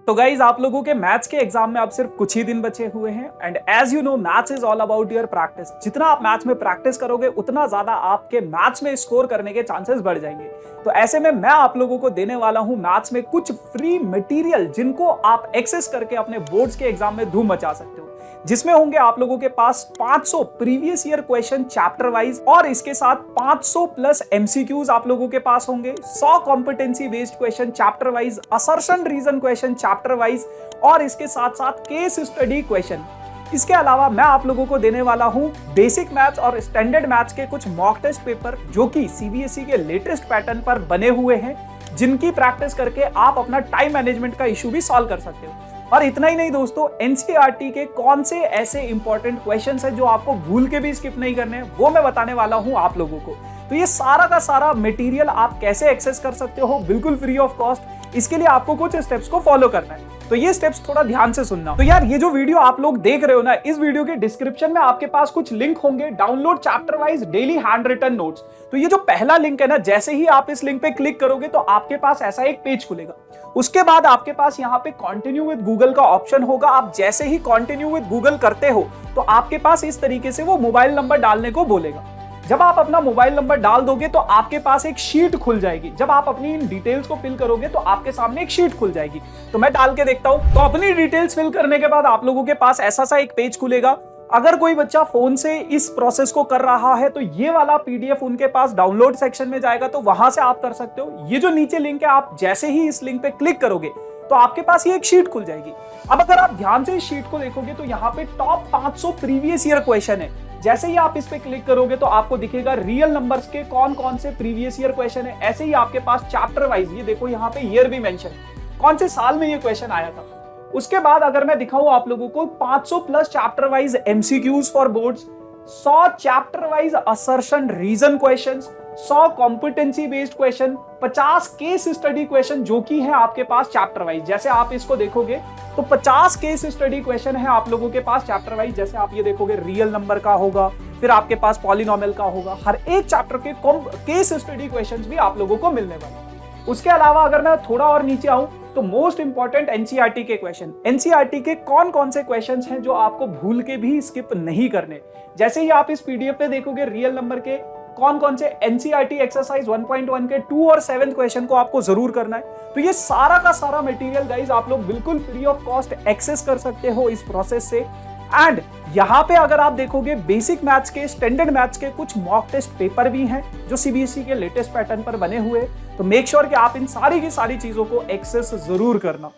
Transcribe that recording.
तो गाइज आप लोगों के मैथ्स के एग्जाम में अब सिर्फ कुछ ही दिन बचे हुए हैं and as you know maths is all about your practice. जितना आप मैथ्स में प्रैक्टिस करोगे उतना ज्यादा आपके मैथ्स में स्कोर करने के चांसेस बढ़ जाएंगे। तो ऐसे में मैं आप लोगों को देने वाला हूं मैथ्स में कुछ फ्री मटेरियल जिनको आप एक्सेस करके अपने बोर्ड्स के एग्जाम में धूम मचा सकते हो, जिसमें होंगे आप लोगों के पास 500 previous year question chapter wise और इसके साथ 500 प्लस एमसीक्यूज आप लोगों के पास होंगे, 100 competency based question chapter wise, assertion reason question chapter wise और इसके साथ साथ केस स्टडी क्वेश्चन। इसके अलावा मैं आप लोगों को देने वाला हूं बेसिक मैथ्स और स्टैंडर्ड मैथ्स के कुछ मॉक टेस्ट पेपर जो कि सीबीएसई के लेटेस्ट पैटर्न पर बने हुए हैं, जिनकी प्रैक्टिस करके आप अपना टाइम मैनेजमेंट का इशू भी सॉल्व कर सकते हो। और इतना ही नहीं दोस्तों, एनसीईआरटी के कौन से ऐसे इंपॉर्टेंट क्वेश्चंस हैं जो आपको भूल के भी स्किप नहीं करने हैं, वो मैं बताने वाला हूं आप लोगों को। तो ये सारा का सारा मटेरियल आप कैसे एक्सेस कर सकते हो बिल्कुल फ्री ऑफ कॉस्ट। इसके लिए आपको कुछ स्टेप्स को फॉलो करना है, तो ये स्टेप्स थोड़ा ध्यान से सुनना। तो यार ये जो वीडियो आप लोग देख रहे हो ना, इस वीडियो के डिस्क्रिप्शन में आपके पास कुछ लिंक होंगे, download chapter wise daily handwritten notes. तो ये जो पहला लिंक है ना, जैसे ही आप इस लिंक पे क्लिक करोगे तो आपके पास ऐसा एक पेज खुलेगा। उसके बाद आपके पास यहाँ पे कंटिन्यू विद गूगल का ऑप्शन होगा। आप जैसे ही कंटिन्यू विद गूगल करते हो तो आपके पास इस तरीके से वो मोबाइल नंबर डालने को बोलेगा। जब आप अपना मोबाइल नंबर डाल दोगे तो आपके पास एक शीट खुल जाएगी। जब आप अपनी इन डिटेल्स को फिल करोगे तो आपके सामने एक शीट खुल जाएगी। तो मैं डाल के देखता हूं। तो अपनी डिटेल्स फिल करने के बाद आप लोगों के पास ऐसा सा एक पेज खुलेगा। अगर कोई बच्चा फोन से इस प्रोसेस को कर रहा है तो ये वाला पीडीएफ उनके पास डाउनलोड सेक्शन में जाएगा, तो वहां से आप कर सकते हो। ये जो नीचे लिंक है, आप जैसे ही इस लिंक पे क्लिक करोगे तो आपके पास ये एक शीट खुल जाएगी। अब अगर आप ध्यान से इस शीट को देखोगे तो यहाँ पे टॉप 500 प्रीवियस ईयर क्वेश्चन है। जैसे ही आप इस पे क्लिक करोगे तो आपको दिखेगा रियल नंबर्स के कौन कौन से प्रीवियस ईयर क्वेश्चन है। ऐसे ही आपके पास चैप्टर वाइज, ये देखो यहाँ पे ईयर भी मेंशन, कौन से साल में ये क्वेश्चन आया था। उसके बाद अगर मैं दिखाऊं आप लोगों को 500 plus chapter wise MCQs for boards, 100 chapter wise assertion reason questions, 100 competency based question, 50 case study question जो कि है आपके पास चैप्टर वाइज। जैसे आप इसको देखोगे तो 50 केस स्टडी क्वेश्चन है आप लोगों के पास चैप्टर वाइज। जैसे आप ये देखोगे रियल नंबर का होगा, फिर आपके पास पॉलिनोमियल का होगा। हर एक चैप्टर के केस स्टडी क्वेश्चंस भी आप लोगों को मिलने वाले। उसके अलावा अगर मैं थोड़ा और नीचे आऊं तो मोस्ट इंपॉर्टेंट एनसीईआरटी के क्वेश्चन, एनसीईआरटी के कौन कौन से क्वेश्चंस हैं जो आपको भूल के भी स्किप नहीं करने। जैसे ही आप इस पीडीएफ पे देखोगे रियल नंबर के कौन कौन से एनसीईआरटी एक्सरसाइज 1.1 के 2 और 7 क्वेश्चन को आपको जरूर करना है। तो ये सारा का सारा मटेरियल गाइज आप लोग बिल्कुल फ्री ऑफ कॉस्ट एक्सेस कर सकते हो इस प्रोसेस से। एंड यहाँ पे अगर आप देखोगे बेसिक मैथ्स के, स्टैंडर्ड मैथ्स के कुछ मॉक टेस्ट पेपर भी हैं जो सीबीएसई के लेटेस्ट पैटर्न पर बने हुए। तो मेक श्योर कि आप इन सारी की सारी चीजों को एक्सेस जरूर करना।